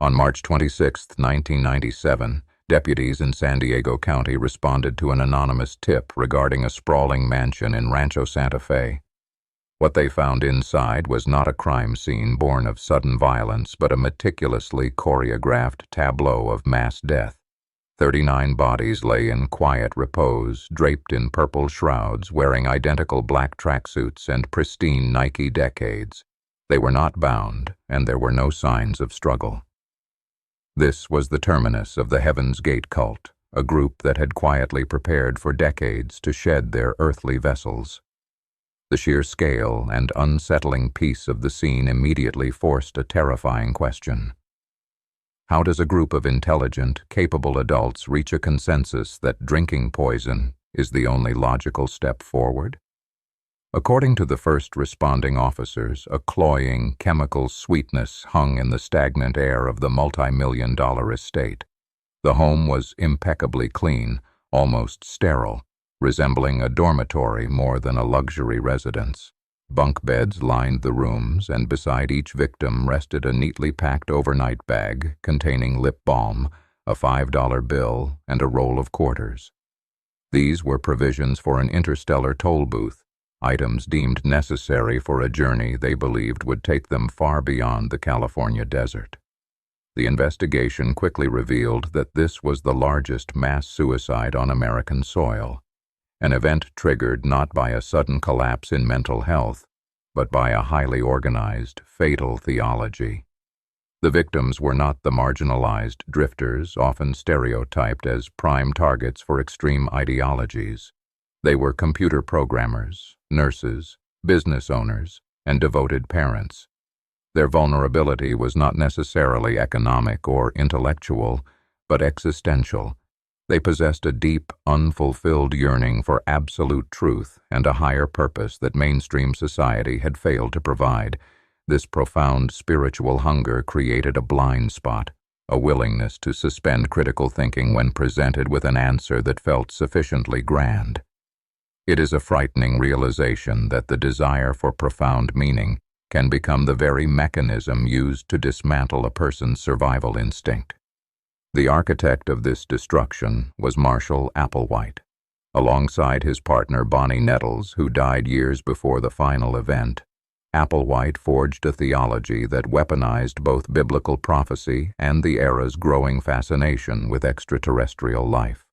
On March 26, 1997, deputies in San Diego County responded to an anonymous tip regarding a sprawling mansion in Rancho Santa Fe. What they found inside was not a crime scene born of sudden violence, but a meticulously choreographed tableau of mass death. 39 bodies lay in quiet repose, draped in purple shrouds, wearing identical black tracksuits and pristine Nike decades. They were not bound, and there were no signs of struggle. This was the terminus of the Heaven's Gate cult, a group that had quietly prepared for decades to shed their earthly vessels. The sheer scale and unsettling peace of the scene immediately forced a terrifying question. How does a group of intelligent, capable adults reach a consensus that drinking poison is the only logical step forward? According to the first responding officers, a cloying chemical sweetness hung in the stagnant air of the multi-million-dollar estate. The home was impeccably clean, almost sterile, resembling a dormitory more than a luxury residence. Bunk beds lined the rooms, and beside each victim rested a neatly packed overnight bag containing lip balm, a $5 bill, and a roll of quarters. These were provisions for an interstellar toll booth, items deemed necessary for a journey they believed would take them far beyond the California desert. The investigation quickly revealed that this was the largest mass suicide on American soil, an event triggered not by a sudden collapse in mental health, but by a highly organized, fatal theology. The victims were not the marginalized drifters often stereotyped as prime targets for extreme ideologies. They were computer programmers, nurses, business owners, and devoted parents. Their vulnerability was not necessarily economic or intellectual, but existential. They possessed a deep, unfulfilled yearning for absolute truth and a higher purpose that mainstream society had failed to provide. This profound spiritual hunger created a blind spot, a willingness to suspend critical thinking when presented with an answer that felt sufficiently grand. It is a frightening realization that the desire for profound meaning can become the very mechanism used to dismantle a person's survival instinct. The architect of this destruction was Marshall Applewhite. Alongside his partner Bonnie Nettles, who died years before the final event, Applewhite forged a theology that weaponized both biblical prophecy and the era's growing fascination with extraterrestrial life.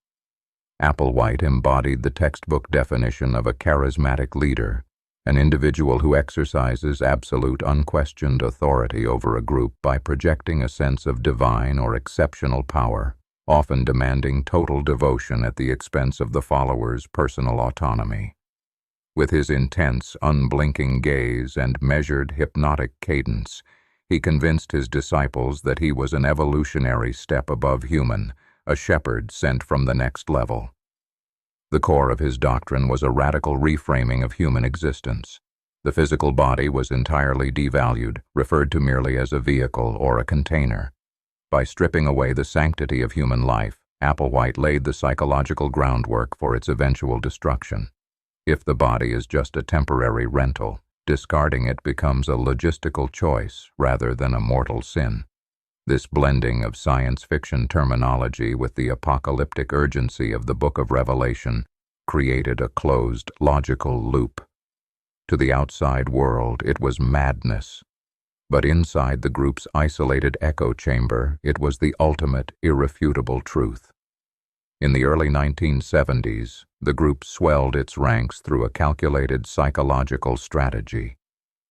Applewhite embodied the textbook definition of a charismatic leader, an individual who exercises absolute unquestioned authority over a group by projecting a sense of divine or exceptional power, often demanding total devotion at the expense of the followers' personal autonomy. With his intense, unblinking gaze and measured, hypnotic cadence, he convinced his disciples that he was an evolutionary step above human, a shepherd sent from the next level. The core of his doctrine was a radical reframing of human existence. The physical body was entirely devalued, referred to merely as a vehicle or a container. By stripping away the sanctity of human life, Applewhite laid the psychological groundwork for its eventual destruction. If the body is just a temporary rental, discarding it becomes a logistical choice rather than a mortal sin. This blending of science fiction terminology with the apocalyptic urgency of the Book of Revelation created a closed, logical loop. To the outside world, it was madness. But inside the group's isolated echo chamber, it was the ultimate, irrefutable truth. In the early 1970s, the group swelled its ranks through a calculated psychological strategy.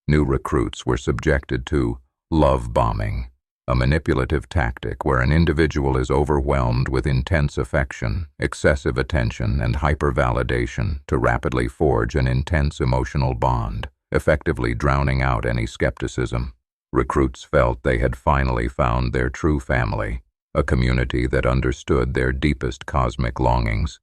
New recruits were subjected to love bombing, a manipulative tactic where an individual is overwhelmed with intense affection, excessive attention, and hypervalidation to rapidly forge an intense emotional bond, effectively drowning out any skepticism. Recruits felt they had finally found their true family, a community that understood their deepest cosmic longings.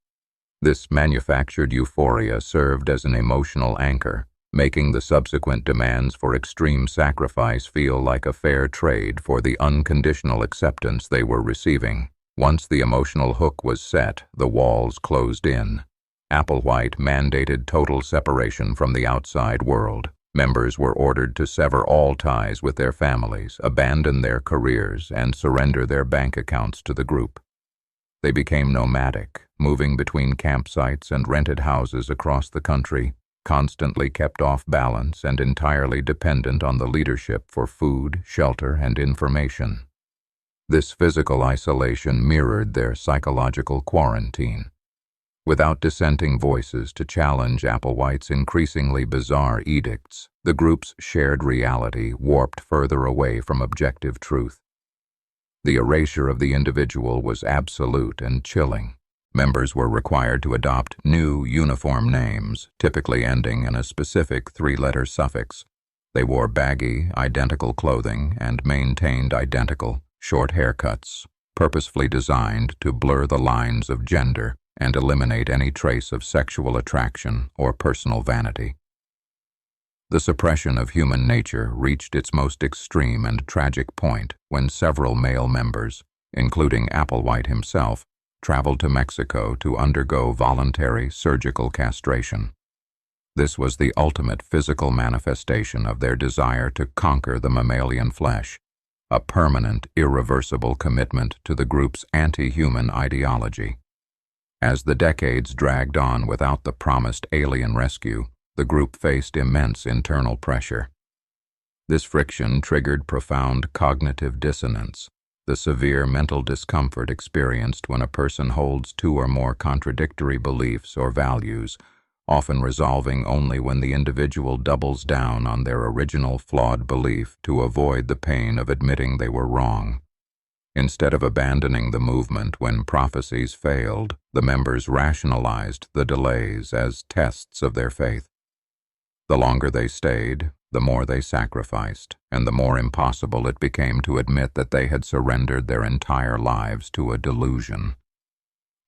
This manufactured euphoria served as an emotional anchor, making the subsequent demands for extreme sacrifice feel like a fair trade for the unconditional acceptance they were receiving. Once the emotional hook was set, the walls closed in. Applewhite mandated total separation from the outside world, Members were ordered to sever all ties with their families, abandon their careers, and surrender their bank accounts to the group. They became nomadic, moving between campsites and rented houses across the country, constantly kept off balance and entirely dependent on the leadership for food, shelter, and information. This physical isolation mirrored their psychological quarantine. Without dissenting voices to challenge Applewhite's increasingly bizarre edicts, the group's shared reality warped further away from objective truth. The erasure of the individual was absolute and chilling. Members were required to adopt new, uniform names, typically ending in a specific three-letter suffix. They wore baggy, identical clothing and maintained identical, short haircuts, purposefully designed to blur the lines of gender and eliminate any trace of sexual attraction or personal vanity. The suppression of human nature reached its most extreme and tragic point when several male members, including Applewhite himself, traveled to Mexico to undergo voluntary surgical castration. This was the ultimate physical manifestation of their desire to conquer the mammalian flesh, a permanent, irreversible commitment to the group's anti-human ideology. As the decades dragged on without the promised alien rescue, the group faced immense internal pressure. This friction triggered profound cognitive dissonance, the severe mental discomfort experienced when a person holds two or more contradictory beliefs or values, often resolving only when the individual doubles down on their original flawed belief to avoid the pain of admitting they were wrong. Instead of abandoning the movement when prophecies failed, the members rationalized the delays as tests of their faith. The longer they stayed, the more they sacrificed, and the more impossible it became to admit that they had surrendered their entire lives to a delusion.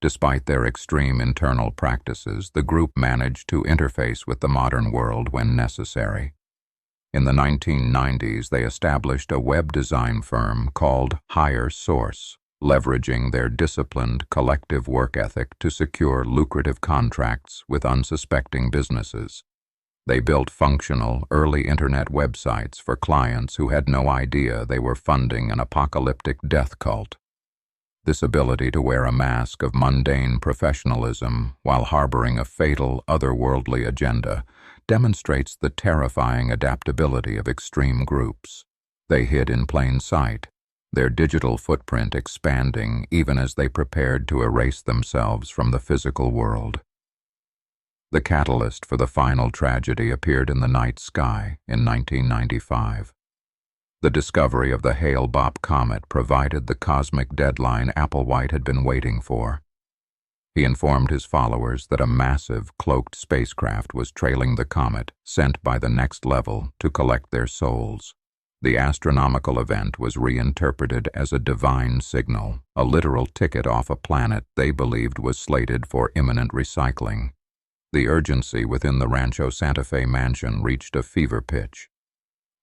Despite their extreme internal practices, the group managed to interface with the modern world when necessary. In the 1990s, they established a web design firm called Higher Source, leveraging their disciplined collective work ethic to secure lucrative contracts with unsuspecting businesses. They built functional, early internet websites for clients who had no idea they were funding an apocalyptic death cult. This ability to wear a mask of mundane professionalism while harboring a fatal, otherworldly agenda demonstrates the terrifying adaptability of extreme groups. They hid in plain sight, their digital footprint expanding even as they prepared to erase themselves from the physical world. The catalyst for the final tragedy appeared in the night sky in 1995. The discovery of the Hale-Bopp comet provided the cosmic deadline Applewhite had been waiting for. He informed his followers that a massive, cloaked spacecraft was trailing the comet, sent by the next level to collect their souls. The astronomical event was reinterpreted as a divine signal, a literal ticket off a planet they believed was slated for imminent recycling. The urgency within the Rancho Santa Fe mansion reached a fever pitch.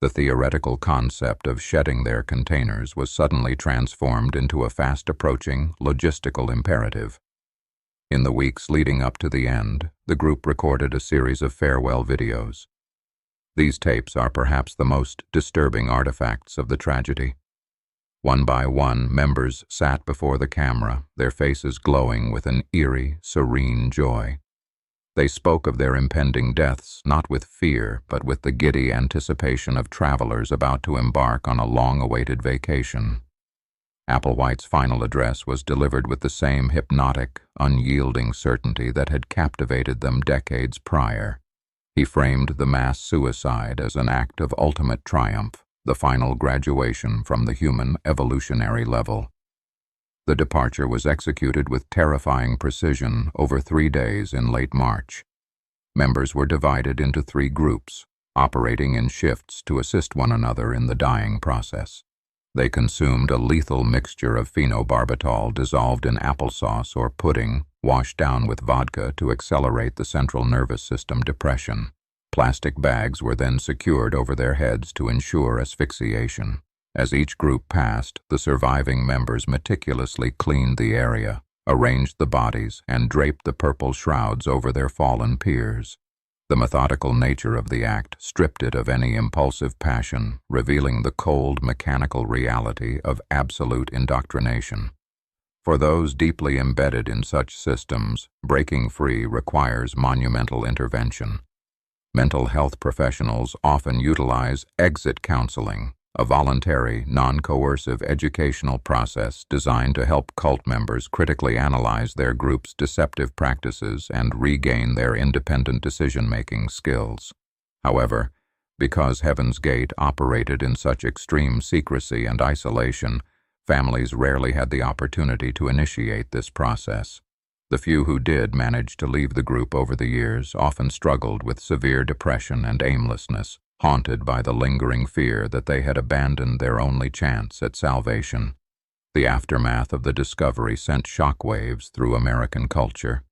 The theoretical concept of shedding their containers was suddenly transformed into a fast-approaching, logistical imperative. In the weeks leading up to the end, the group recorded a series of farewell videos. These tapes are perhaps the most disturbing artifacts of the tragedy. One by one, members sat before the camera, their faces glowing with an eerie, serene joy. They spoke of their impending deaths not with fear, but with the giddy anticipation of travelers about to embark on a long-awaited vacation. Applewhite's final address was delivered with the same hypnotic, unyielding certainty that had captivated them decades prior. He framed the mass suicide as an act of ultimate triumph, the final graduation from the human evolutionary level. The departure was executed with terrifying precision over 3 days in late March. Members were divided into 3 groups, operating in shifts to assist one another in the dying process. They consumed a lethal mixture of phenobarbital dissolved in applesauce or pudding, washed down with vodka to accelerate the central nervous system depression. Plastic bags were then secured over their heads to ensure asphyxiation. As each group passed, the surviving members meticulously cleaned the area, arranged the bodies, and draped the purple shrouds over their fallen peers. The methodical nature of the act stripped it of any impulsive passion, revealing the cold, mechanical reality of absolute indoctrination. For those deeply embedded in such systems, breaking free requires monumental intervention. Mental health professionals often utilize exit counseling, a voluntary, non-coercive educational process designed to help cult members critically analyze their group's deceptive practices and regain their independent decision-making skills. However, because Heaven's Gate operated in such extreme secrecy and isolation, families rarely had the opportunity to initiate this process. The few who did manage to leave the group over the years often struggled with severe depression and aimlessness, haunted by the lingering fear that they had abandoned their only chance at salvation. The aftermath of the discovery sent shockwaves through American culture.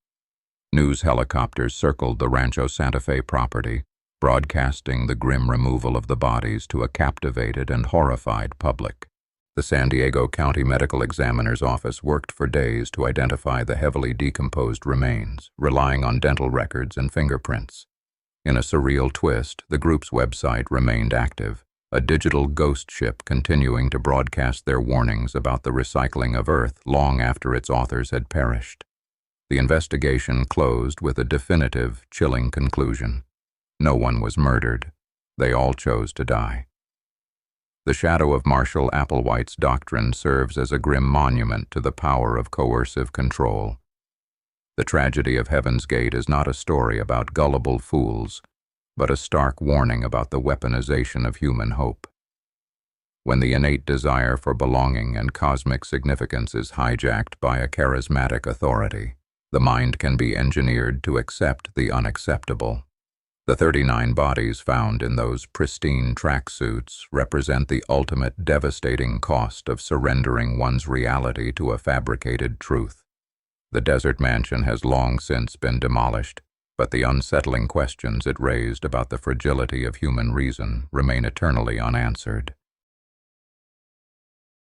News helicopters circled the Rancho Santa Fe property, broadcasting the grim removal of the bodies to a captivated and horrified public. The San Diego County Medical Examiner's Office worked for days to identify the heavily decomposed remains, relying on dental records and fingerprints. In a surreal twist, the group's website remained active, a digital ghost ship continuing to broadcast their warnings about the recycling of Earth long after its authors had perished. The investigation closed with a definitive, chilling conclusion. No one was murdered. They all chose to die. The shadow of Marshall Applewhite's doctrine serves as a grim monument to the power of coercive control. The tragedy of Heaven's Gate is not a story about gullible fools, but a stark warning about the weaponization of human hope. When the innate desire for belonging and cosmic significance is hijacked by a charismatic authority, the mind can be engineered to accept the unacceptable. The 39 bodies found in those pristine tracksuits represent the ultimate devastating cost of surrendering one's reality to a fabricated truth. The desert mansion has long since been demolished, but the unsettling questions it raised about the fragility of human reason remain eternally unanswered.